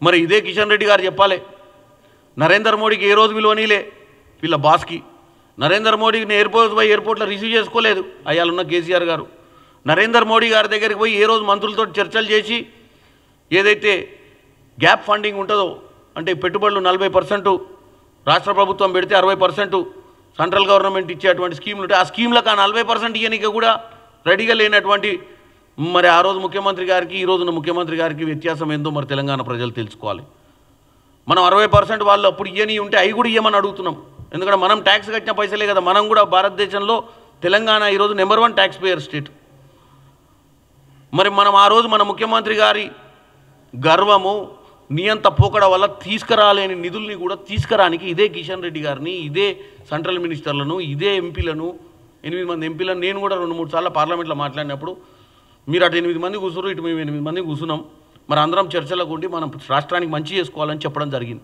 మరి ఇదే కిషన్ రెడ్డి గారు చెప్పాలి, నరేంద్ర మోడీకి ఏ రోజు విలువనీలే వీళ్ళ బాస్కి. నరేంద్ర మోడీని ఎయిర్పోర్ట్లో రిసీవ్ చేసుకోలేదు అయ్యాలున్న కేసీఆర్ గారు. నరేంద్ర మోడీ గారి దగ్గరికి పోయి ఏ రోజు మంత్రులతో చర్చలు చేసి ఏదైతే గ్యాప్ ఫండింగ్ ఉంటుందో, అంటే పెట్టుబడులు 40% రాష్ట్ర ప్రభుత్వం పెడితే 60% సెంట్రల్ గవర్నమెంట్ ఇచ్చేటువంటి స్కీములు ఉంటాయి, ఆ స్కీమ్లకు ఆ 40% ఇవ్వడానికి కూడా రెడీగా లేనటువంటి మరి ఆ రోజు ముఖ్యమంత్రి గారికి ఈ రోజున ముఖ్యమంత్రి గారికి వ్యత్యాసం ఏందో మరి తెలంగాణ ప్రజలు తెలుసుకోవాలి. మనం 60% వాళ్ళు అప్పుడు ఇవ్వని ఉంటే అవి కూడా ఇవ్వమని అడుగుతున్నాం. ఎందుకంటే మనం ట్యాక్స్ కట్టిన పైసలే కదా. మనం కూడా భారతదేశంలో తెలంగాణ ఈరోజు నెంబర్ 1 ట్యాక్స్ పేయర్ స్టేట్. మరి మనం ఆ రోజు మన ముఖ్యమంత్రి గారి గర్వము నియంత పోకడ వల్ల తీసుకురాలేని నిధుల్ని కూడా తీసుకురానికి ఇదే కిషన్ రెడ్డి గారిని, ఇదే సెంట్రల్ మినిస్టర్లను, ఇదే ఎంపీలను, 8 మంది ఎంపీలను నేను కూడా 2-3 సార్లు పార్లమెంట్లో మాట్లాడినప్పుడు మీరు అటు 8 మంది కూర్చున్నారు, ఇటు మేము 8 మంది కూర్చున్నాం, మరి అందరం చర్చలకు ఉండి మనం రాష్ట్రానికి మంచి చేసుకోవాలని చెప్పడం జరిగింది.